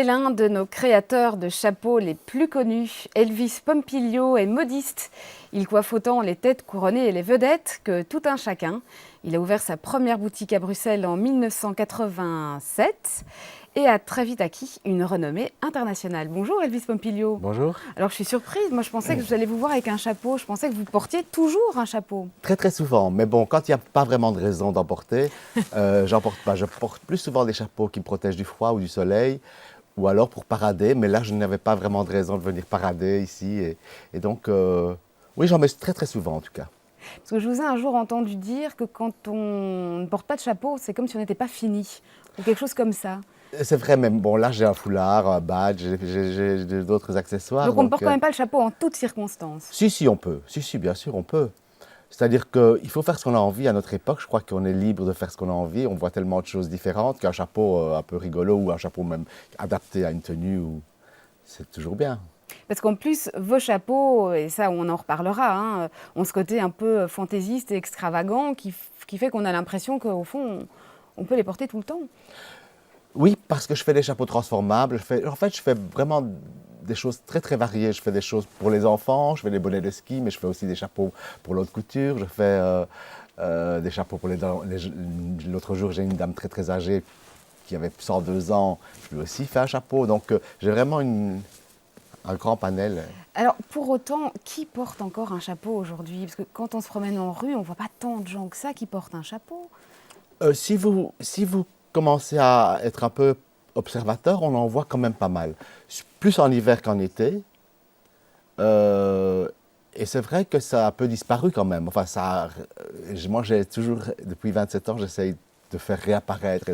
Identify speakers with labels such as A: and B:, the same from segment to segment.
A: est l'un de nos créateurs de chapeaux les plus connus. Elvis Pompilio est modiste. Il coiffe autant les têtes couronnées et les vedettes que tout un chacun. Il a ouvert sa première boutique à Bruxelles en 1987 et a très vite acquis une renommée internationale. Bonjour Elvis Pompilio.
B: Bonjour.
A: Alors je suis surprise, moi je pensais que vous allez vous voir avec un chapeau, je pensais que vous portiez toujours un chapeau.
B: Très souvent, mais bon, quand il n'y a pas vraiment de raison d'en porter, j'en porte pas. Je porte plus souvent des chapeaux qui me protègent du froid ou du soleil, ou alors pour parader, mais là je n'avais pas vraiment de raison de venir parader ici. Et donc, oui, j'en mets très souvent en tout cas.
A: Parce que je vous ai un jour entendu dire que quand on ne porte pas de chapeau, c'est comme si on n'était pas fini, ou quelque chose comme ça.
B: C'est vrai, même bon, là j'ai un foulard, un badge, j'ai d'autres accessoires.
A: Donc on ne porte quand même pas le chapeau en toutes circonstances.
B: Si, on peut. Si, bien sûr, on peut. C'est-à-dire qu'il faut faire ce qu'on a envie à notre époque. Je crois qu'on est libre de faire ce qu'on a envie. On voit tellement de choses différentes qu'un chapeau un peu rigolo ou un chapeau même adapté à une tenue, c'est toujours bien.
A: Parce qu'en plus, vos chapeaux, et ça on en reparlera, hein, ont ce côté un peu fantaisiste et extravagant qui fait qu'on a l'impression qu'au fond, on peut les porter tout le temps.
B: Oui, parce que je fais des chapeaux transformables. En fait, je fais vraiment des choses très variées. Je fais des choses pour les enfants, je fais des bonnets de ski, mais je fais aussi des chapeaux pour l'haute couture. Je fais des chapeaux pour l'autre jour, j'ai une dame très âgée qui avait 102 ans. Je lui ai aussi fait un chapeau. Donc, j'ai vraiment un grand panel.
A: Alors, pour autant, qui porte encore un chapeau aujourd'hui? Parce que quand on se promène en rue, on ne voit pas tant de gens que ça qui portent un chapeau.
B: Si vous commencez à être un peu observateur, on en voit quand même pas mal. Plus en hiver qu'en été. Et c'est vrai que ça a un peu disparu quand même. Enfin, moi, j'ai toujours, depuis 27 ans, j'essaye de faire réapparaître.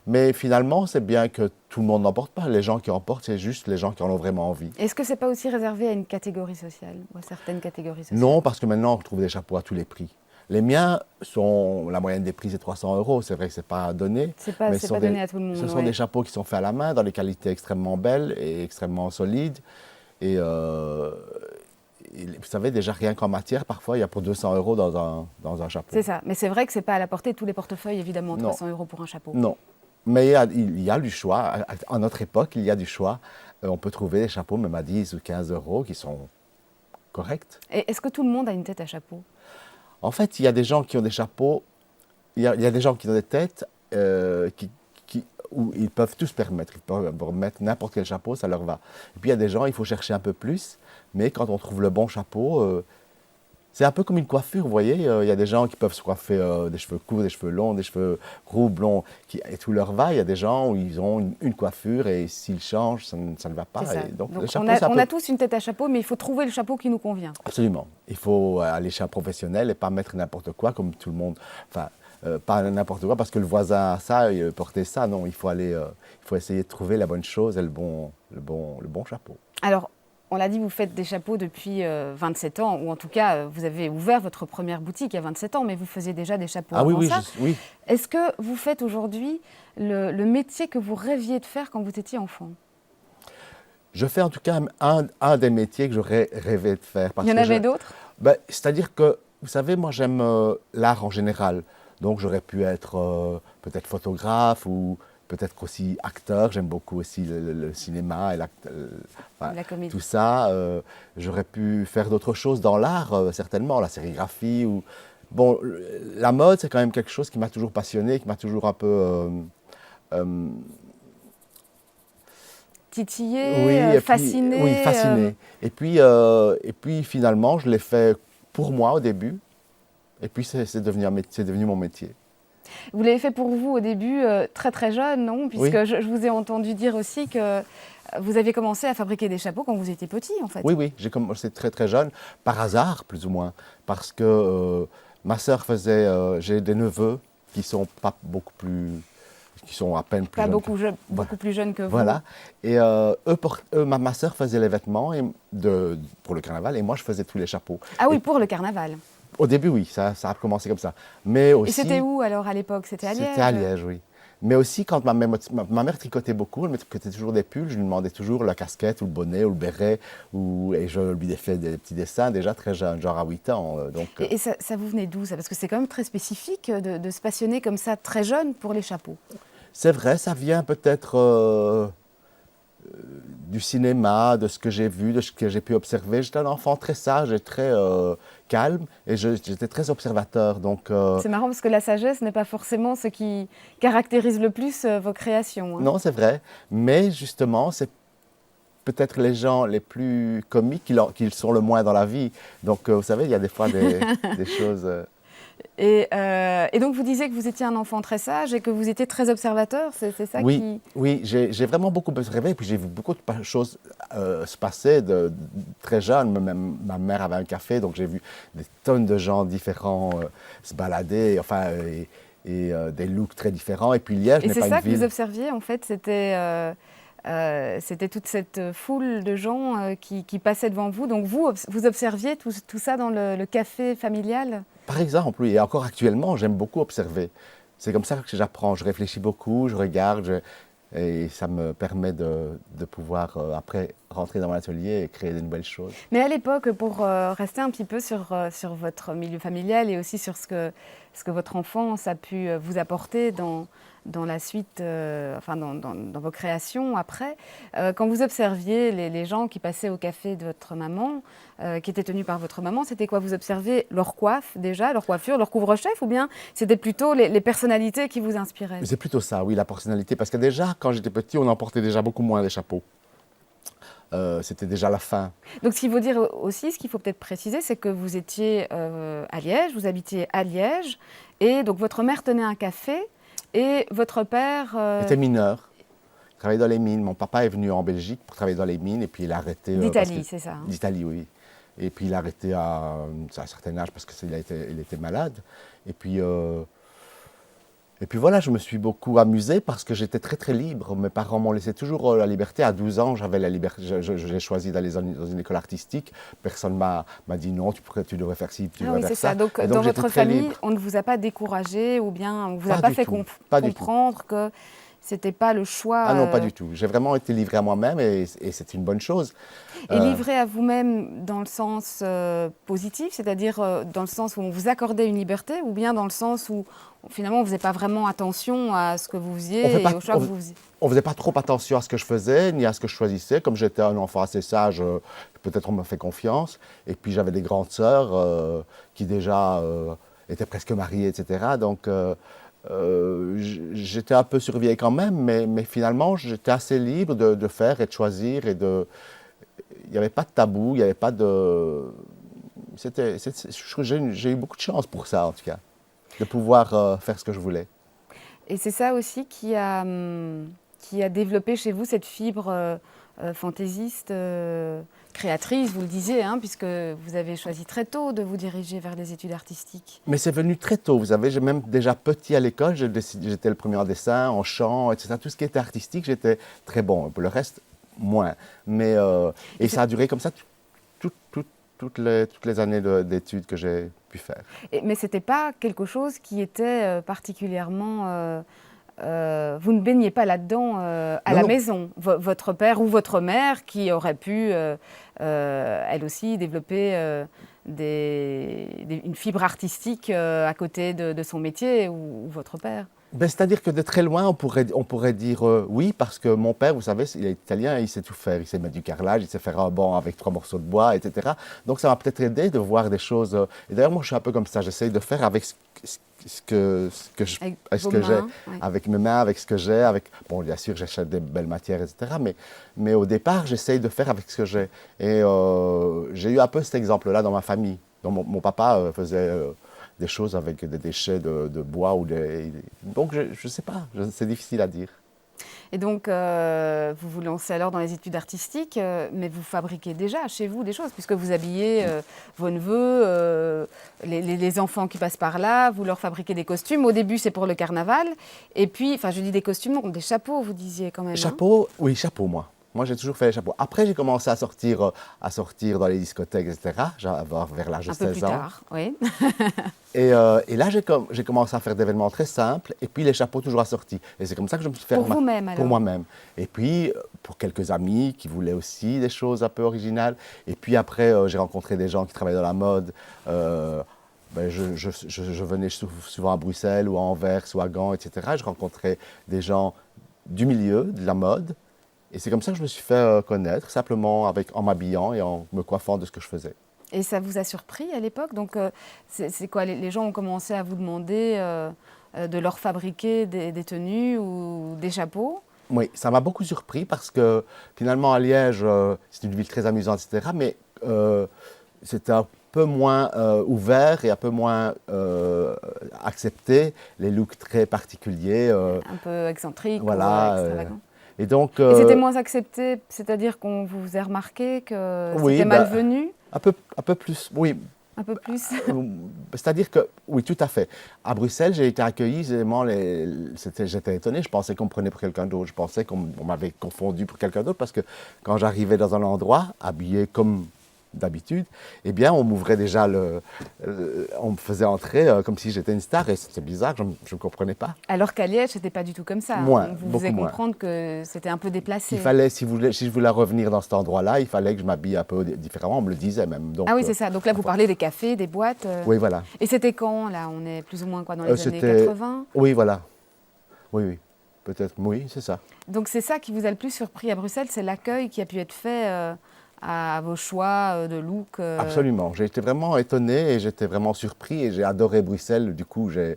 B: Mais finalement, c'est bien que tout le monde n'en porte pas. Les gens qui en portent, c'est juste les gens qui en ont vraiment envie.
A: Est-ce que ce n'est pas aussi réservé à une catégorie sociale, ou à certaines catégories sociales?
B: Non, parce que maintenant, on retrouve des chapeaux à tous les prix. Les miens la moyenne des prix, c'est 300 €. C'est vrai que ce n'est pas donné.
A: C'est pas donné à tout le monde.
B: Ce sont des chapeaux qui sont faits à la main, dans des qualités extrêmement belles et extrêmement solides. Et vous savez, déjà rien qu'en matière, parfois, il y a pour 200 € dans un chapeau.
A: C'est ça. Mais c'est vrai que ce n'est pas à la portée de tous les portefeuilles, évidemment, 300 € pour un chapeau.
B: Non. Mais il y a du choix. À notre époque, il y a du choix. On peut trouver des chapeaux même à 10 ou 15 € qui sont corrects.
A: Et est-ce que tout le monde a une tête à chapeau?
B: En fait, il y a des gens qui ont des chapeaux, il y a des gens qui ont des têtes où ils peuvent tout se permettre. Ils peuvent mettre n'importe quel chapeau, ça leur va. Et puis il y a des gens, il faut chercher un peu plus, mais quand on trouve le bon chapeau, c'est un peu comme une coiffure, vous voyez. Il y a des gens qui peuvent se coiffer des cheveux courts, des cheveux longs, des cheveux roux, blonds, et tout leur va. Il y a des gens où ils ont une coiffure et s'ils changent, ça ne va pas.
A: Ça.
B: Et donc
A: on a tous une tête à chapeau, mais il faut trouver le chapeau qui nous convient.
B: Absolument. Il faut aller chez un professionnel et pas mettre n'importe quoi comme tout le monde. Enfin, pas n'importe quoi parce que le voisin a ça, il portait ça. Non, il faut essayer de trouver la bonne chose et le bon chapeau.
A: Alors, on l'a dit, vous faites des chapeaux depuis 27 ans, ou en tout cas, vous avez ouvert votre première boutique il y a 27 ans, mais vous faisiez déjà des chapeaux avant ça.
B: Oui.
A: Est-ce que vous faites aujourd'hui le métier que vous rêviez de faire quand vous étiez enfant?
B: Je fais en tout cas un des métiers que j'aurais rêvé de faire.
A: Il y en avait d'autres?
B: C'est-à-dire que, vous savez, moi j'aime l'art en général. Donc j'aurais pu être peut-être photographe ou peut-être aussi acteur. J'aime beaucoup aussi le cinéma et
A: la comédie.
B: Tout ça. J'aurais pu faire d'autres choses dans l'art, certainement, la sérigraphie. Bon, la mode, c'est quand même quelque chose qui m'a toujours passionné, qui m'a toujours un peu
A: titillé, fasciné.
B: Oui, fasciné. Et puis finalement, je l'ai fait pour moi au début. Et puis c'est devenu mon métier.
A: Vous l'avez fait pour vous au début très jeune, non? Puisque
B: oui.
A: je vous ai entendu dire aussi que vous aviez commencé à fabriquer des chapeaux quand vous étiez petit, en fait.
B: Oui, j'ai commencé très jeune, par hasard plus ou moins, parce que ma sœur j'ai des neveux qui sont pas beaucoup plus, qui sont à peine plus
A: jeunes.
B: Beaucoup
A: plus jeunes que vous.
B: Voilà. Et ma sœur faisait les vêtements pour le carnaval et moi je faisais tous les chapeaux.
A: Ah oui, pour le carnaval.
B: Au début, oui, ça a commencé comme ça. Mais aussi,
A: et c'était où alors à l'époque? C'était à Liège?
B: C'était à Liège, oui. Mais aussi, quand ma mère tricotait beaucoup, elle me tricotait toujours des pulls, je lui demandais toujours la casquette ou le bonnet ou le béret, et je lui ai fait des petits dessins déjà très jeune, genre à 8 ans.
A: Et ça vous venait d'où ça? Parce que c'est quand même très spécifique de se passionner comme ça très jeune pour les chapeaux.
B: C'est vrai, ça vient peut-être du cinéma, de ce que j'ai vu, de ce que j'ai pu observer. J'étais un enfant très sage et très calme et j'étais très observateur. Donc,
A: C'est marrant parce que la sagesse n'est pas forcément ce qui caractérise le plus vos créations, hein.
B: non, c'est vrai. Mais justement, c'est peut-être les gens les plus comiques qui sont le moins dans la vie. Donc, vous savez, il y a des fois des choses...
A: Et donc vous disiez que vous étiez un enfant très sage et que vous étiez très observateur, c'est ça
B: Oui,
A: qui...
B: oui, j'ai vraiment beaucoup observé, puis j'ai vu beaucoup de choses se passer très jeune. Même ma mère avait un café, donc j'ai vu des tonnes de gens différents se balader, enfin, et des looks très différents. Et puis Liège
A: Et
B: n'est
A: c'est
B: pas une
A: ça que vous
B: ville.
A: observiez en fait, c'était toute cette foule de gens qui passaient devant vous. Donc vous observiez tout ça dans le café familial?
B: Par exemple, oui, et encore actuellement, j'aime beaucoup observer. C'est comme ça que j'apprends. Je réfléchis beaucoup, je regarde, et ça me permet de pouvoir après rentrer dans mon atelier et créer de nouvelles choses.
A: Mais à l'époque, pour rester un petit peu sur votre milieu familial et aussi sur ce que votre enfance a pu vous apporter dans la suite, enfin dans vos créations après, quand vous observiez les gens qui passaient au café de votre maman, qui étaient tenus par votre maman, c'était quoi? Vous observiez leur coiffe déjà, leur coiffure, leur couvre-chef, ou bien c'était plutôt les personnalités qui vous inspiraient?
B: Mais c'est plutôt ça, oui, la personnalité. Parce que déjà, quand j'étais petit, on en portait déjà beaucoup moins des chapeaux. C'était déjà la fin.
A: Donc, ce qu'il faut dire aussi, ce qu'il faut peut-être préciser, c'est que vous étiez à Liège, vous habitiez à Liège, et donc votre mère tenait un café, et votre père...
B: J'étais mineur, je travaillais dans les mines. Mon papa est venu en Belgique pour travailler dans les mines, et puis il a arrêté...
A: d'Italie, c'est ça, hein?
B: D'Italie, oui. Et puis il a arrêté à un certain âge parce qu'il était malade. Et puis voilà, je me suis beaucoup amusé parce que j'étais très très libre. Mes parents m'ont laissé toujours la liberté. À 12 ans, j'avais la liberté. J'ai choisi d'aller dans une école artistique. Personne m'a dit non, tu devrais faire ci, tu
A: Ah
B: devrais
A: oui,
B: faire
A: c'est
B: ça.
A: ça. Donc,
B: Et
A: dans
B: j'étais
A: votre
B: très
A: famille,
B: libre.
A: on ne vous a pas découragé ou bien on ne vous a
B: Pas
A: pas
B: du
A: fait
B: tout, pas du tout.
A: comprendre que c'était pas le choix.
B: Ah non, pas du tout. J'ai vraiment été livré à moi-même et c'est une bonne chose.
A: Et livré à vous-même dans le sens positif, c'est-à-dire dans le sens où on vous accordait une liberté, ou bien dans le sens où finalement on ne faisait pas vraiment attention à ce que vous faisiez et au choix que vous faisiez?
B: On ne faisait pas trop attention à ce que je faisais, ni à ce que je choisissais. Comme j'étais un enfant assez sage, peut-être on me fait confiance. Et puis j'avais des grandes sœurs qui déjà étaient presque mariées, etc. Donc j'étais un peu surveillé quand même, mais finalement j'étais assez libre de faire et de choisir. Il n'y avait pas de tabou, il n'y avait pas de... J'ai eu beaucoup de chance pour ça en tout cas, de pouvoir faire ce que je voulais.
A: Et c'est ça aussi qui a développé chez vous cette fibre fantaisiste, créatrice, vous le disiez, hein, puisque vous avez choisi très tôt de vous diriger vers les études artistiques.
B: Mais c'est venu très tôt, vous savez, j'ai même déjà petit à l'école, j'étais le premier en dessin, en chant, etc. Tout ce qui était artistique, j'étais très bon. Pour le reste, moins. Et ça a duré comme ça toutes les années d'études que j'ai pu faire.
A: Mais ce n'était pas quelque chose qui était particulièrement... vous ne baignez pas là-dedans à la maison. Votre père ou votre mère qui aurait pu, elle aussi, développer une fibre artistique à côté de son métier, ou votre père?
B: Ben, c'est-à-dire que de très loin, on pourrait dire oui, parce que mon père, vous savez, il est italien, il sait tout faire. Il sait mettre du carrelage, il sait faire un banc avec 3 morceaux de bois, etc. Donc ça m'a peut-être aidé de voir des choses. Et d'ailleurs, moi, je suis un peu comme ça. J'essaye de faire avec ce que j'ai,
A: ouais.
B: avec mes mains, avec ce que j'ai. Bon, bien sûr, j'achète des belles matières, etc. Mais au départ, j'essaye de faire avec ce que j'ai. Et j'ai eu un peu cet exemple-là dans ma famille. Donc, mon papa faisait... des choses avec des déchets de bois Donc, je ne sais pas, c'est difficile à dire.
A: Et donc, vous vous lancez alors dans les études artistiques, mais vous fabriquez déjà chez vous des choses, puisque vous habillez vos neveux, les enfants qui passent par là, vous leur fabriquez des costumes. Au début, c'est pour le carnaval. Et puis, enfin, je dis des costumes, des chapeaux, vous disiez quand même.
B: Chapeaux, oui, chapeaux, moi. Moi, j'ai toujours fait les chapeaux. Après, j'ai commencé à sortir dans les discothèques, etc., vers l'âge de 16 ans.
A: Un peu plus tard, oui.
B: Et là, j'ai commencé à faire des événements très simples, et puis les chapeaux toujours assortis. Et c'est comme ça que je me suis fait...
A: Pour vous-même, alors?
B: Pour moi-même. Et puis, pour quelques amis qui voulaient aussi des choses un peu originales. Et puis après, j'ai rencontré des gens qui travaillaient dans la mode. Je venais souvent à Bruxelles, ou à Anvers, ou à Gand, etc. Je rencontrais des gens du milieu, de la mode, Et c'est comme ça que je me suis fait connaître, simplement en m'habillant et en me coiffant de ce que je faisais.
A: Et ça vous a surpris à l'époque? Donc, c'est quoi? Les gens ont commencé à vous demander de leur fabriquer des tenues ou des chapeaux?
B: Oui, ça m'a beaucoup surpris parce que finalement à Liège, c'est une ville très amusante, etc. Mais c'était un peu moins ouvert et un peu moins accepté, les looks très particuliers.
A: Un peu excentriques ou
B: Voilà.
A: extravagants?
B: Et donc,
A: Et c'était moins accepté, c'est-à-dire qu'on vous a remarqué que
B: oui,
A: c'était malvenu,
B: un peu plus, oui.
A: un peu plus?
B: C'est-à-dire que, oui, tout à fait. À Bruxelles, j'ai été accueilli, j'étais étonné, je pensais qu'on me prenait pour quelqu'un d'autre, je pensais qu'on m'avait confondu pour quelqu'un d'autre, parce que quand j'arrivais dans un endroit, habillé comme d'habitude, eh bien, on m'ouvrait déjà on me faisait entrer comme si j'étais une star, et c'était bizarre, je ne comprenais pas.
A: Alors qu'à Liège, c'était pas du tout comme ça.
B: Moins,
A: On vous
B: beaucoup
A: faisait
B: moins.
A: comprendre que c'était un peu déplacé.
B: Il fallait, si je voulais revenir dans cet endroit-là, il fallait que je m'habille un peu différemment, on me le disait même. Donc,
A: Ah oui, c'est ça. Donc là, vous parlez des cafés, des boîtes.
B: oui, voilà.
A: Et c'était quand, là? On est plus ou moins quoi, dans les années
B: C'était...
A: 80?
B: Oui, voilà. Oui, oui. Peut-être, oui, c'est ça.
A: Donc c'est ça qui vous a le plus surpris à Bruxelles, c'est l'accueil qui a pu être fait à vos choix de look.
B: Absolument. J'ai été vraiment étonné et j'étais vraiment surpris et j'ai adoré Bruxelles. Du coup, j'ai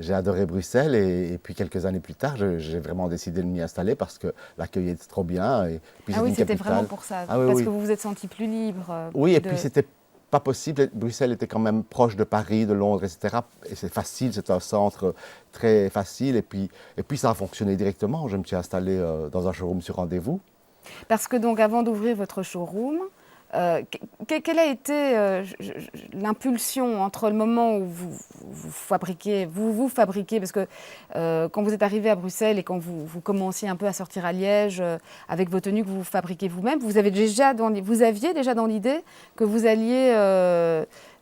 B: adoré Bruxelles et puis quelques années plus tard, j'ai vraiment décidé de m'y installer parce que l'accueil était trop bien. Et puis
A: Ah oui,
B: une
A: c'était
B: capitale.
A: vraiment pour ça.
B: Ah oui,
A: parce
B: oui.
A: que vous vous êtes senti plus libre.
B: Oui, et puis c'était pas possible. Bruxelles était quand même proche de Paris, de Londres, etc. Et c'est facile, c'est un centre très facile. Et puis ça a fonctionné directement. Je me suis installé dans un showroom sur rendez-vous.
A: Parce que donc avant d'ouvrir votre showroom, quelle a été l'impulsion entre le moment où vous fabriquez, parce que quand vous êtes arrivé à Bruxelles et quand vous commenciez un peu à sortir à Liège avec vos tenues que vous fabriquez vous-même, vous aviez déjà dans l'idée que vous alliez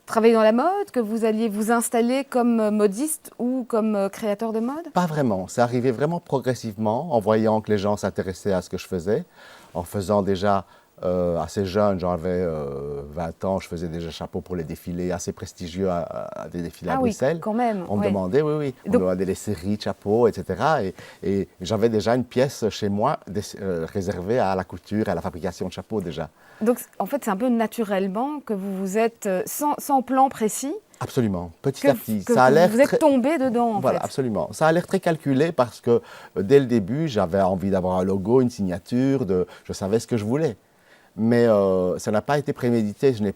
A: travailler dans la mode, que vous alliez vous installer comme modiste ou comme créateur de mode?
B: Pas vraiment. C'est arrivé vraiment progressivement, en voyant que les gens s'intéressaient à ce que je faisais, en faisant déjà assez jeune, j'avais 20 ans, je faisais déjà chapeau pour les défilés assez prestigieux à des défilés à Bruxelles.
A: Oui, quand même.
B: On me
A: ouais.
B: demandait, oui, oui, on me demandait les séries de chapeaux, etc. Et j'avais déjà une pièce chez moi réservée à la couture et à la fabrication de chapeaux déjà.
A: Donc, en fait, c'est un peu naturellement que vous vous êtes, sans plan précis,
B: Absolument, petit à petit.
A: que
B: Ça a l'air
A: vous êtes
B: très...
A: tombé dedans, en
B: Voilà,
A: fait.
B: absolument. Ça a l'air très calculé parce que dès le début, j'avais envie d'avoir un logo, une signature, je savais ce que je voulais. Mais ça n'a pas été prémédité. Je me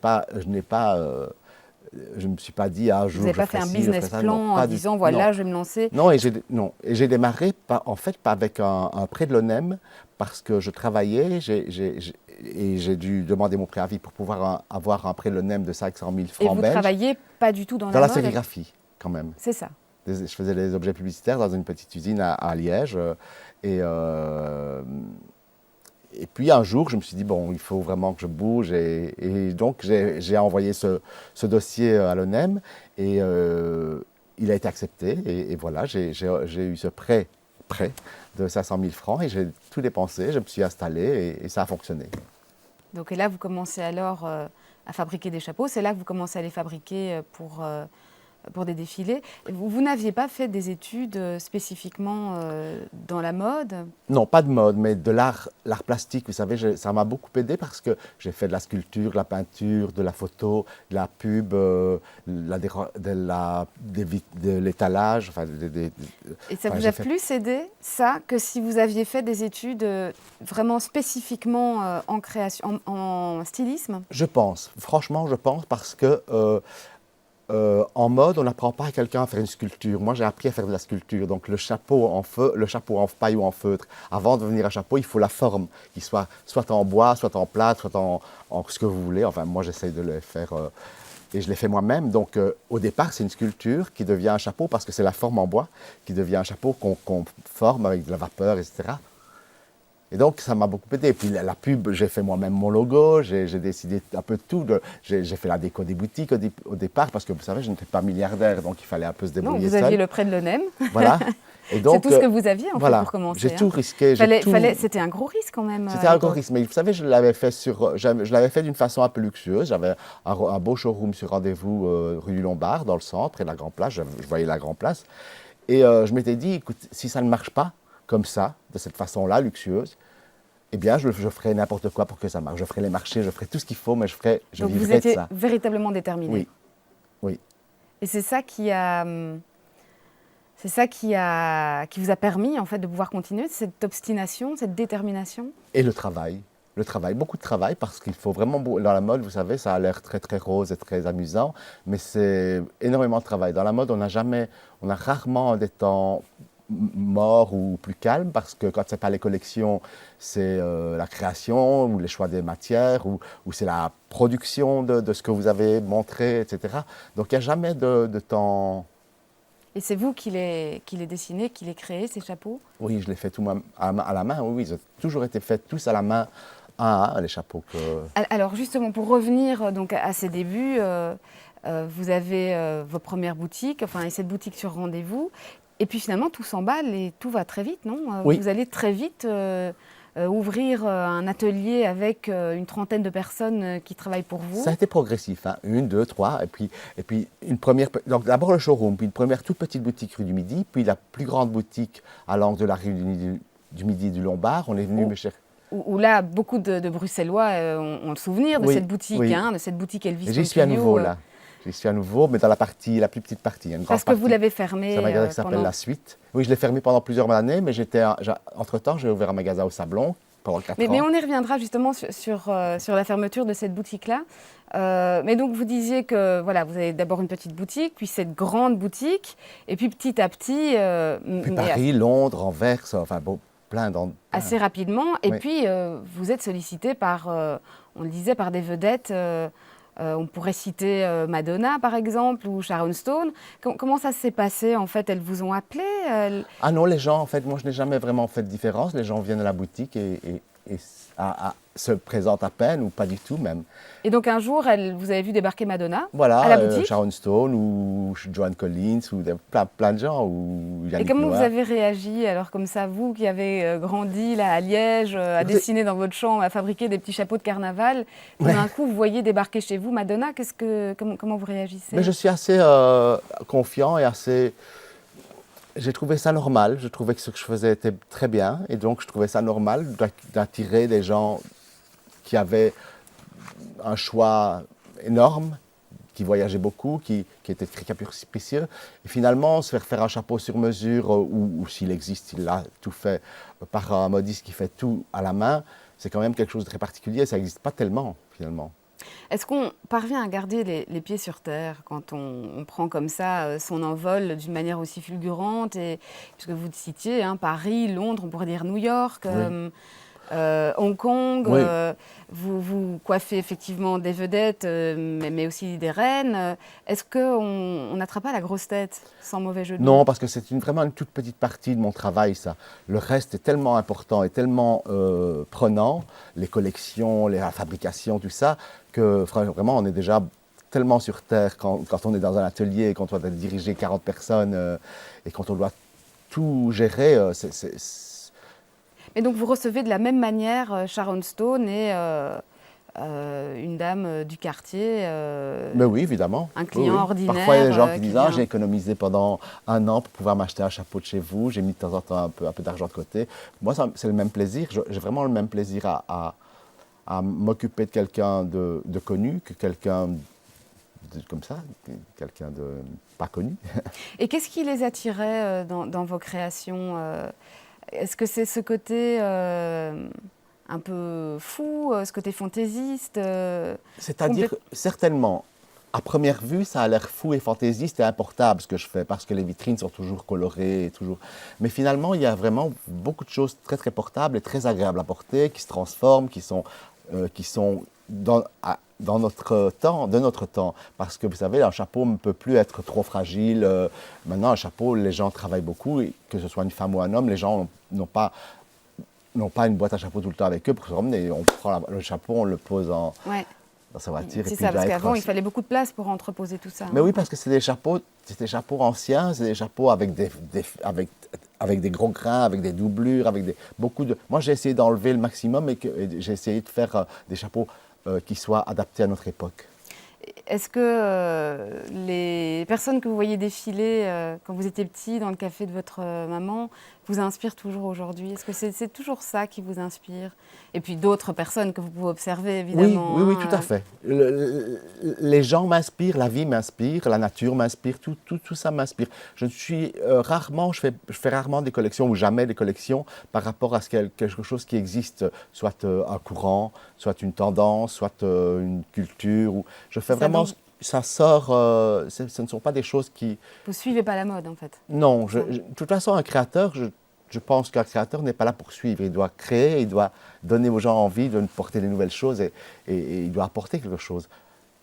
B: suis pas dit un jour
A: Vous n'avez
B: je
A: pas
B: ferai
A: fait un
B: ci, je
A: business
B: ferai ça.
A: plan
B: Non,
A: en
B: pas
A: disant,
B: non.
A: voilà, je vais me lancer.
B: Non, et j'ai démarré en fait pas avec un prêt de l'ONEM parce que je travaillais et j'ai dû demander mon préavis pour pouvoir avoir un prêt de l'ONEM de 500 000
A: Et
B: francs
A: vous
B: belges
A: travaillez pas du tout dans
B: dans
A: la
B: la
A: mode.
B: sérigraphie quand même.
A: C'est ça.
B: Je faisais des objets publicitaires dans une petite usine à Liège. Et, euh, et puis un jour, je me suis dit, bon, il faut vraiment que je bouge. Et donc, j'ai envoyé ce dossier à l'ONEM et il a été accepté. Et voilà, j'ai eu ce prêt de 500 000 francs et j'ai tout dépensé. Je me suis installé et ça a fonctionné.
A: Donc, et là, vous commencez alors à fabriquer des chapeaux. C'est là que vous commencez à les fabriquer pour des défilés. Vous n'aviez pas fait des études spécifiquement dans la mode?
B: Non, pas de mode, mais de l'art plastique. Vous savez, ça m'a beaucoup aidé parce que j'ai fait de la sculpture, de la peinture, de la photo, de la pub, de l'étalage. Enfin,
A: Et ça vous a plus aidé, ça, que si vous aviez fait des études vraiment spécifiquement en création, en stylisme?
B: Je pense, franchement, je pense parce que en mode, on n'apprend pas à quelqu'un à faire une sculpture. Moi, j'ai appris à faire de la sculpture. Donc, le chapeau en paille ou en feutre. Avant de devenir un chapeau, il faut la forme, qui soit en bois, soit en plâtre, soit en ce que vous voulez. Enfin, moi, j'essaye de les faire et je l'ai fait moi-même. Donc, au départ, c'est une sculpture qui devient un chapeau parce que c'est la forme en bois qui devient un chapeau qu'on forme avec de la vapeur, etc. Et donc, ça m'a beaucoup aidé. Et puis, la pub, j'ai fait moi-même mon logo, j'ai décidé un peu de tout. J'ai fait la déco des boutiques au départ, parce que vous savez, je n'étais pas milliardaire, donc il fallait un peu se débrouiller
A: Non, vous
B: seul.
A: aviez le prêt de l'ONEM.
B: Voilà.
A: C'est tout ce que vous aviez, en fait, pour commencer.
B: J'ai tout risqué.
A: C'était un gros risque, quand même.
B: C'était un gros risque. Mais vous savez, je l'avais fait d'une façon un peu luxueuse. J'avais un beau showroom sur rendez-vous rue du Lombard, dans le centre, près de la Grand Place. Je voyais la Grand Place. Et je m'étais dit, écoute, si ça ne marche pas, comme ça, de cette façon-là, luxueuse, eh bien, je ferai n'importe quoi pour que ça marche. Je ferai les marchés, je ferai tout ce qu'il faut, mais je
A: Donc vous
B: vivrai de
A: étiez
B: ça.
A: véritablement déterminé.
B: Oui, oui.
A: Et c'est ça qui vous a permis en fait de pouvoir continuer, cette obstination, cette détermination?
B: Et le travail, beaucoup de travail, parce qu'il faut vraiment, dans la mode, vous savez, ça a l'air très très rose et très amusant, mais c'est énormément de travail. Dans la mode, on a rarement des temps morts ou plus calmes, parce que quand c'est pas les collections, c'est la création ou les choix des matières, ou c'est la production de ce que vous avez montré, etc. Donc il n'y a jamais de temps.
A: Et c'est vous qui les dessinez, qui les créez, ces chapeaux?
B: Oui, je les fais tout à la main, oui, ils ont toujours été faits tous à la main, un à un, les chapeaux que...
A: Alors justement, pour revenir donc à ces débuts, vous avez vos premières boutiques, enfin et cette boutique sur rendez-vous, et puis finalement tout s'emballe et tout va très vite, non?
B: Oui.
A: Vous allez très vite ouvrir un atelier avec une trentaine de personnes qui travaillent pour vous.
B: Ça a été progressif, hein. Une, deux, trois, et puis une première... Donc d'abord le showroom, puis une première toute petite boutique rue du Midi, puis la plus grande boutique à l'angle de la rue du Midi et du Lombard. On est venu me chercher...
A: Où là, beaucoup de Bruxellois ont le souvenir de
B: Oui,
A: cette boutique,
B: oui.
A: hein, de cette boutique Elvis
B: Et j'y suis à
A: Pompilio,
B: nouveau, là. J'y suis à nouveau, mais dans la plus petite partie. Il y a une
A: parce
B: grande
A: que vous
B: partie.
A: l'avez fermée
B: C'est un magasin qui s'appelle
A: pendant...
B: La Suite. Oui, je l'ai fermé pendant plusieurs années, mais entre-temps, j'ai ouvert un magasin au Sablon pendant 4 ans.
A: Mais on y reviendra justement sur la fermeture de cette boutique-là. Mais donc vous disiez que voilà, vous avez d'abord une petite boutique, puis cette grande boutique, et puis petit à petit,
B: Puis Paris, Londres, Anvers, enfin bon, plein d'endroits.
A: assez rapidement, et
B: Oui.
A: puis vous êtes sollicité par, on le disait, par des vedettes. On pourrait citer Madonna par exemple ou Sharon Stone. Comment ça s'est passé en fait? Elles vous ont appelé?
B: Ah non, les gens, en fait, moi je n'ai jamais vraiment fait de différence. Les gens viennent à la boutique et se présentent à peine ou pas du tout même.
A: Et donc un jour, vous avez vu débarquer Madonna
B: Voilà,
A: à la boutique.
B: Sharon Stone ou Joan Collins ou plein de gens. Ou
A: Et
B: Yannick
A: comment
B: Noah.
A: vous avez réagi alors comme ça, vous qui avez grandi là à Liège, à dessiner dans votre chambre, à fabriquer des petits chapeaux de carnaval, tout d'un coup vous voyez débarquer chez vous Madonna, comment vous réagissez?
B: Mais je suis assez confiant et assez... J'ai trouvé ça normal, je trouvais que ce que je faisais était très bien, et donc je trouvais ça normal d'attirer des gens qui avaient un choix énorme, qui voyageaient beaucoup, qui étaient très capricieux. Et finalement, se faire un chapeau sur mesure, ou s'il existe, il l'a tout fait par un modiste qui fait tout à la main, c'est quand même quelque chose de très particulier, ça n'existe pas tellement finalement.
A: Est-ce qu'on parvient à garder les pieds sur terre quand on prend comme ça son envol d'une manière aussi fulgurante, et puisque vous citiez hein, Paris, Londres, on pourrait dire New York,
B: Oui.
A: Hong Kong,
B: Oui.
A: vous coiffez effectivement des vedettes, mais aussi des reines. Est-ce qu'on n'attrape pas la grosse tête, sans mauvais jeu de mots?
B: Non, parce que c'est vraiment une toute petite partie de mon travail, ça. Le reste est tellement important et tellement prenant, les collections, la fabrication, tout ça, que vraiment, on est déjà tellement sur Terre quand on est dans un atelier, quand on doit diriger 40 personnes et quand on doit tout gérer.
A: Mais donc vous recevez de la même manière Sharon Stone et une dame du quartier,
B: Mais oui, évidemment.
A: un client
B: Oui, oui.
A: ordinaire.
B: Parfois, il y a des gens qui disent
A: vient...
B: ah, j'ai économisé pendant 1 an pour pouvoir m'acheter un chapeau de chez vous, j'ai mis de temps en temps un peu d'argent de côté. Moi, c'est le même plaisir. J'ai vraiment le même plaisir à m'occuper de quelqu'un de connu que quelqu'un comme ça, quelqu'un de pas connu.
A: Et qu'est-ce qui les attirait dans vos créations? Est-ce que c'est ce côté un peu fou, ce côté fantaisiste
B: C'est-à-dire, certainement, à première vue, ça a l'air fou et fantaisiste et importable ce que je fais, parce que les vitrines sont toujours colorées, toujours. Mais finalement, il y a vraiment beaucoup de choses très très portables et très agréables à porter, qui se transforment, qui sont dans notre temps, de notre temps. Parce que vous savez, un chapeau ne peut plus être trop fragile. Maintenant, un chapeau, les gens travaillent beaucoup, et que ce soit une femme ou un homme, les gens n'ont pas une boîte à chapeau tout le temps avec eux pour se promener. On prend le chapeau, on le pose dans sa voiture.
A: C'est ça, parce qu'avant, il fallait beaucoup de place pour entreposer tout ça.
B: Mais oui, parce que c'est des chapeaux anciens, c'est des chapeaux avec des gros grains, avec des doublures, beaucoup de... Moi, j'ai essayé d'enlever le maximum et j'ai essayé de faire des chapeaux qui soient adaptés à notre époque.
A: Est-ce que les personnes que vous voyez défiler quand vous étiez petit dans le café de votre maman vous inspire toujours aujourd'hui? Est-ce que c'est toujours ça qui vous inspire? Et puis d'autres personnes que vous pouvez observer, évidemment.
B: Oui, tout à fait. Les gens m'inspirent, la vie m'inspire, la nature m'inspire, tout ça m'inspire. Je suis rarement, je fais rarement des collections ou jamais des collections par rapport à quelque chose qui existe, soit un courant, soit une tendance, soit une culture. Je fais vraiment, ça sort, ce ne sont pas des choses qui...
A: Vous suivez pas la mode, en fait?
B: Non, de toute façon, un créateur, je pense qu'un créateur n'est pas là pour suivre. Il doit créer, il doit donner aux gens envie de porter des nouvelles choses et il doit apporter quelque chose.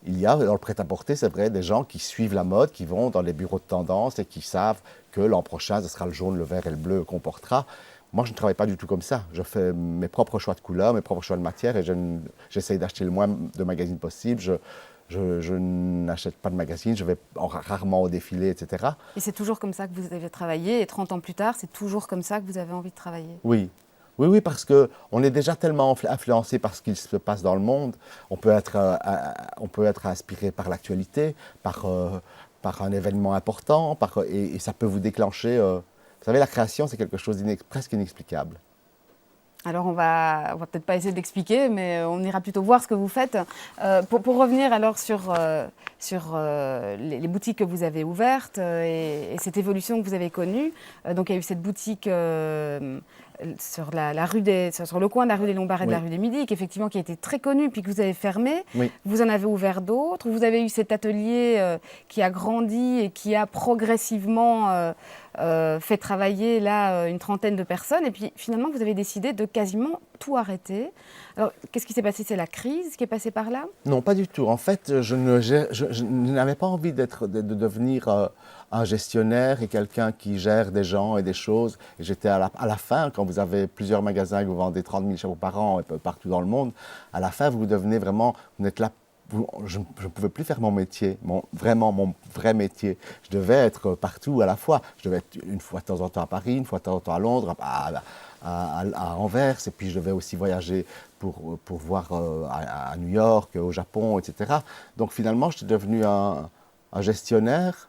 B: Il y a dans le prêt-à-porter, c'est vrai, des gens qui suivent la mode, qui vont dans les bureaux de tendance et qui savent que l'an prochain, ce sera le jaune, le vert et le bleu qu'on portera. Moi, je ne travaille pas du tout comme ça. Je fais mes propres choix de couleurs, mes propres choix de matière et j'essaye d'acheter le moins de magazines possible. Je n'achète pas de magazines, je vais rarement au défilé, etc.
A: Et c'est toujours comme ça que vous avez travaillé, et 30 ans plus tard, c'est toujours comme ça que vous avez envie de travailler?
B: Oui. Oui, parce qu'on est déjà tellement influencé par ce qu'il se passe dans le monde. On peut être inspiré par l'actualité, par un événement important, et ça peut vous déclencher... vous savez, la création, c'est quelque chose de presque inexplicable.
A: Alors on va peut-être pas essayer d'expliquer, mais on ira plutôt voir ce que vous faites. Pour revenir alors sur les boutiques que vous avez ouvertes et cette évolution que vous avez connue. Donc il y a eu cette boutique sur le coin de la rue des Lombards et de la rue des Midi, qui a été très connue, puis que vous avez fermé.
B: Oui.
A: Vous en avez ouvert d'autres. Vous avez eu cet atelier qui a grandi et qui a progressivement fait travailler là une trentaine de personnes. Et puis finalement, vous avez décidé de quasiment tout arrêter. Alors, qu'est-ce qui s'est passé? C'est la crise qui est passée par là?
B: Non, pas du tout. En fait, je n'avais pas envie de devenir un gestionnaire et quelqu'un qui gère des gens et des choses. Et j'étais à la fin, quand vous avez plusieurs magasins et que vous vendez 30 000 chapeaux par an partout dans le monde, à la fin, vous devenez vraiment, vous êtes là. Je ne pouvais plus faire mon métier, mon vrai métier. Je devais être partout à la fois. Je devais être une fois de temps en temps à Paris, une fois de temps en temps à Londres, à Anvers, et puis je devais aussi voyager pour voir à New York, au Japon, etc. Donc finalement, je suis devenu un gestionnaire.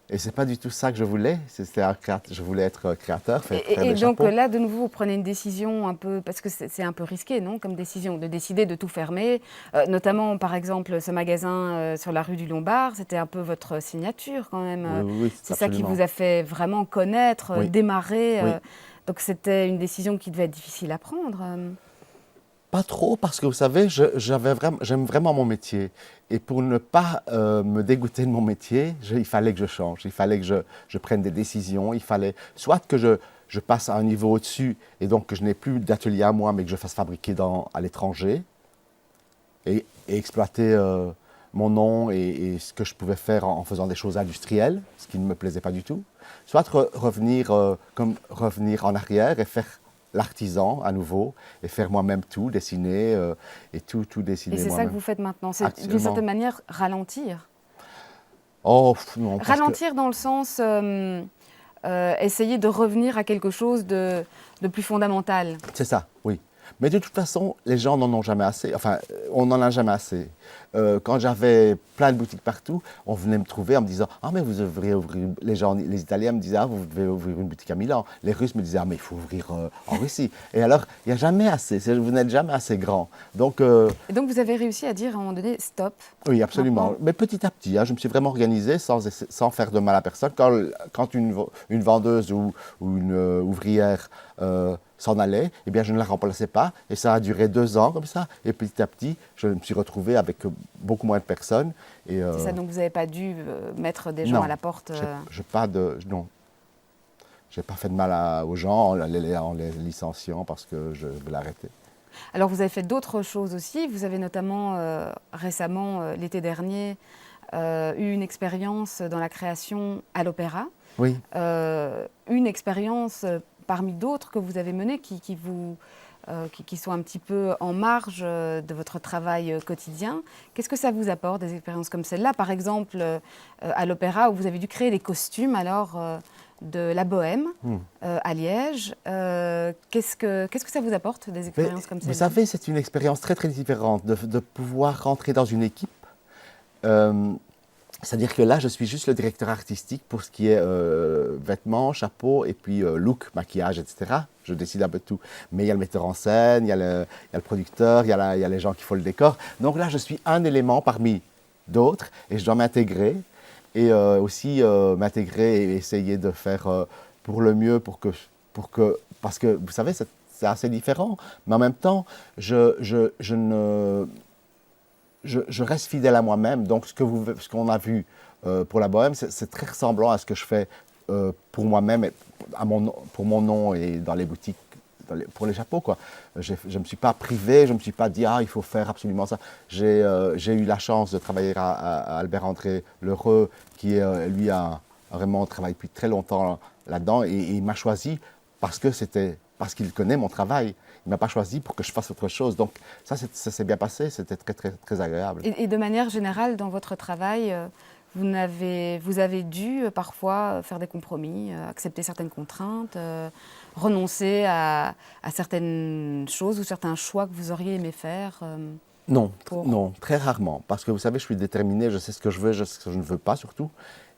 B: Et ce n'est pas du tout ça que je voulais. Je voulais être créateur, faire
A: et
B: des
A: donc
B: chapeaux.
A: là, de nouveau, vous prenez une décision un peu, parce que c'est un peu risqué, non, comme décision, de décider de tout fermer. Notamment, par exemple, ce magasin sur la rue du Lombard, c'était un peu votre signature quand même.
B: Oui,
A: c'est ça qui
B: absolument.
A: vous a fait vraiment connaître,
B: Oui.
A: démarrer.
B: Oui.
A: Donc c'était une décision qui devait être difficile à prendre.
B: Pas trop, parce que vous savez, j'aime vraiment mon métier. Et pour ne pas me dégoûter de mon métier, il fallait que je change, il fallait que je prenne des décisions, il fallait soit que je passe à un niveau au-dessus et donc que je n'ai plus d'atelier à moi, mais que je fasse fabriquer à l'étranger et exploiter mon nom et ce que je pouvais faire en faisant des choses industrielles, ce qui ne me plaisait pas du tout. Soit revenir en arrière et faire l'artisan à nouveau et faire moi-même tout, dessiner et tout dessiner
A: Et c'est
B: moi-même.
A: ça que vous faites maintenant, c'est d'une certaine manière ralentir.
B: Oh non.
A: Ralentir dans le sens essayer de revenir à quelque chose de plus fondamental.
B: C'est ça, oui. Mais de toute façon, les gens n'en ont jamais assez. Enfin, on n'en a jamais assez. Quand j'avais plein de boutiques partout, on venait me trouver en me disant « Ah, mais vous devriez ouvrir… » Les Italiens me disaient « Ah, vous devez ouvrir une boutique à Milan. » Les Russes me disaient « Ah, mais il faut ouvrir en Russie. » Et alors, il n'y a jamais assez. Vous n'êtes jamais assez grand. Donc,
A: et donc, vous avez réussi à dire à un moment donné « Stop ».
B: Oui, absolument. Maintenant. Mais petit à petit, je me suis vraiment organisé sans faire de mal à personne. Quand une vendeuse ou une ouvrière s'en allait, eh bien, je ne la remplaçais pas. Et ça a duré 2 ans comme ça. Et petit à petit, je me suis retrouvé avec beaucoup moins de personnes.
A: C'est ça, donc vous n'avez pas dû mettre des gens à la porte
B: Non. Je n'ai pas fait de mal aux gens en les licenciant parce que je voulais arrêter.
A: Alors, vous avez fait d'autres choses aussi. Vous avez notamment, récemment, l'été dernier, eu une expérience dans la création à l'Opéra.
B: Oui.
A: Une expérience parmi d'autres que vous avez menées qui sont un petit peu en marge de votre travail quotidien. Qu'est-ce que ça vous apporte, des expériences comme celle-là? Par exemple, à l'Opéra, où vous avez dû créer des costumes de la Bohème à Liège. Qu'est-ce que ça vous apporte, des expériences comme celle-là?
B: Vous savez, c'est une expérience très très différente de pouvoir rentrer dans une équipe C'est-à-dire que là, je suis juste le directeur artistique pour ce qui est vêtements, chapeaux et puis look, maquillage, etc. Je décide un peu de tout. Mais il y a le metteur en scène, il y a le producteur, il y a les gens qui font le décor. Donc là, je suis un élément parmi d'autres et je dois m'intégrer et aussi m'intégrer et essayer de faire pour le mieux parce que vous savez, c'est assez différent. Mais en même temps, je ne je reste fidèle à moi-même. Donc, ce qu'on a vu pour la bohème, c'est très ressemblant à ce que je fais pour moi-même, pour mon nom et dans les boutiques, pour les chapeaux, quoi. Je ne me suis pas privé, je ne me suis pas dit, ah, il faut faire absolument ça. J'ai eu la chance de travailler à Albert-André Lheureux, qui, lui, a vraiment travaillé depuis très longtemps là-dedans, et il m'a choisi parce qu'il connaît mon travail. Il ne m'a pas choisi pour que je fasse autre chose. Donc ça s'est bien passé, c'était très, très, très agréable.
A: Et de manière générale, dans votre travail, vous avez dû parfois faire des compromis, accepter certaines contraintes, renoncer à certaines choses ou certains choix que vous auriez aimé faire
B: Non, non, très rarement. Parce que vous savez, je suis déterminé, je sais ce que je veux, je sais ce que je ne veux pas surtout.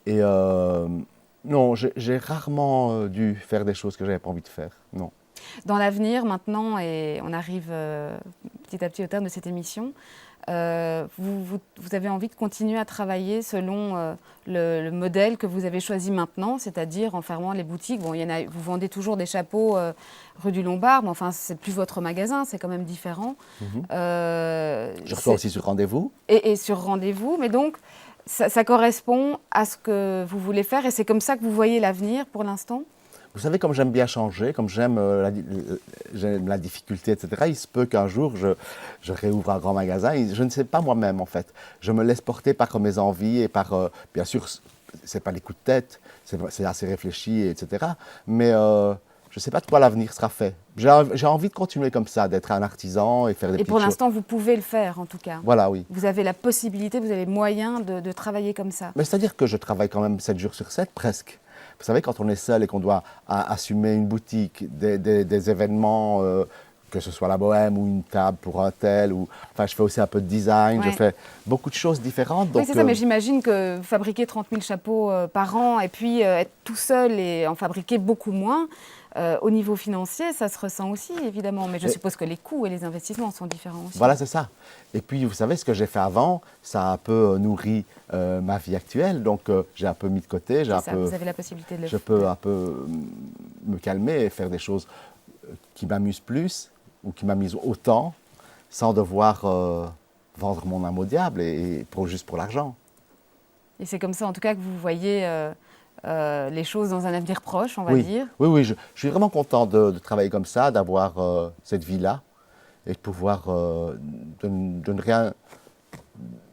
B: Et non, j'ai rarement dû faire des choses que je n'avais pas envie de faire, non.
A: Dans l'avenir, maintenant, et on arrive petit à petit au terme de cette émission, vous avez envie de continuer à travailler selon le modèle que vous avez choisi maintenant, c'est-à-dire en fermant les boutiques. Bon, vous vendez toujours des chapeaux rue du Lombard, mais enfin, c'est plus votre magasin, c'est quand même différent.
B: Je reçois aussi sur rendez-vous.
A: Et sur rendez-vous, mais donc, ça correspond à ce que vous voulez faire et c'est comme ça que vous voyez l'avenir pour l'instant?
B: Vous savez, comme j'aime bien changer, comme j'aime la difficulté, etc., il se peut qu'un jour, je réouvre un grand magasin. Et je ne sais pas moi-même, en fait. Je me laisse porter par mes envies et par... bien sûr, ce n'est pas des coups de tête, c'est assez réfléchi, etc. Mais je ne sais pas de quoi l'avenir sera fait. J'ai envie de continuer comme ça, d'être un artisan et faire des petites choses.
A: Et pour l'instant, vous pouvez le faire, en tout cas.
B: Voilà, oui.
A: Vous avez la possibilité, vous avez moyen de travailler comme ça.
B: Mais c'est-à-dire que je travaille quand même 7 jours sur 7, presque. Vous savez, quand on est seul et qu'on doit assumer une boutique, des événements, que ce soit la bohème ou une table pour un tel, enfin, je fais aussi un peu de design, je fais beaucoup de choses différentes. Donc,
A: oui, c'est ça, mais j'imagine que fabriquer 30 000 chapeaux par an et puis être tout seul et en fabriquer beaucoup moins, au niveau financier, ça se ressent aussi, évidemment. Mais je suppose que les coûts et les investissements sont différents aussi.
B: Voilà, c'est ça. Et puis, vous savez, ce que j'ai fait avant, ça a un peu nourri ma vie actuelle. Donc, j'ai un peu mis de côté.
A: Vous avez la possibilité de le faire.
B: Je peux un peu me calmer et faire des choses qui m'amusent plus ou qui m'amusent autant sans devoir vendre mon âme au diable juste pour l'argent.
A: Et c'est comme ça, en tout cas, que vous voyez les choses dans un avenir proche, on va dire.
B: Oui, je suis vraiment content de travailler comme ça, d'avoir cette vie-là et de pouvoir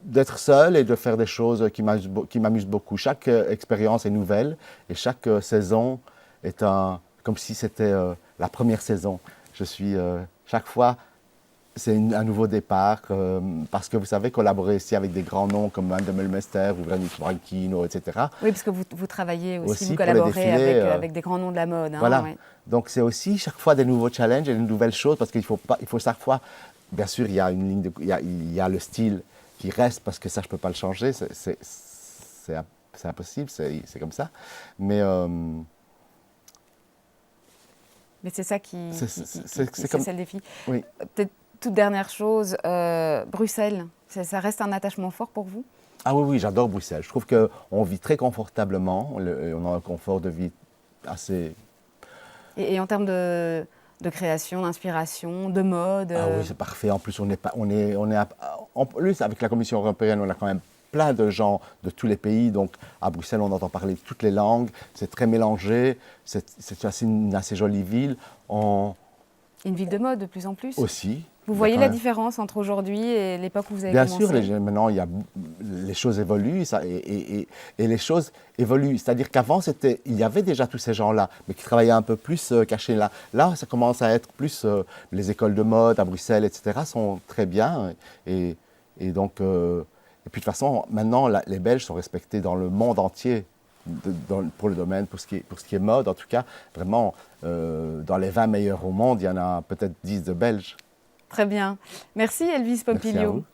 B: d'être seul et de faire des choses qui m'amusent beaucoup. Chaque expérience est nouvelle et chaque saison est comme si c'était la première saison. Chaque fois, c'est un nouveau départ parce que vous savez, collaborer ici avec des grands noms comme Van de Melmester ou Granit Branchino, etc.
A: Oui, parce que vous travaillez aussi, vous collaborez avec des grands noms de la mode. Hein,
B: voilà.
A: ouais.
B: Donc c'est aussi chaque fois des nouveaux challenges et des nouvelles choses parce qu'il faut chaque fois, bien sûr, il y a une ligne il y a le style qui reste parce que ça, je ne peux pas le changer, c'est impossible, c'est comme ça. Mais
A: c'est ça c'est le défi.
B: Oui.
A: Peut-être toute dernière chose, Bruxelles, ça reste un attachement fort pour vous?
B: Ah oui, j'adore Bruxelles. Je trouve qu'on vit très confortablement, on a un confort de vie assez...
A: Et en termes de création, d'inspiration, de mode
B: Ah oui, c'est parfait. En plus, en plus, avec la Commission européenne, on a quand même plein de gens de tous les pays. Donc, à Bruxelles, on entend parler toutes les langues. C'est très mélangé. C'est une assez jolie ville.
A: Une ville de mode de plus en plus.
B: Aussi.
A: Vous voyez la différence entre aujourd'hui et l'époque où vous avez commencé?
B: Bien sûr, maintenant, les choses évoluent et les choses évoluent. C'est-à-dire qu'avant, il y avait déjà tous ces gens-là, mais qui travaillaient un peu plus cachés là. Là, ça commence à être plus... les écoles de mode à Bruxelles, etc., sont très bien. Et donc... et puis de toute façon, maintenant, les Belges sont respectés dans le monde entier pour le domaine, pour ce qui est mode. En tout cas, vraiment, dans les 20 meilleurs au monde, il y en a peut-être 10 de Belges.
A: Très bien. Merci Elvis Pompilio.
B: Merci à vous.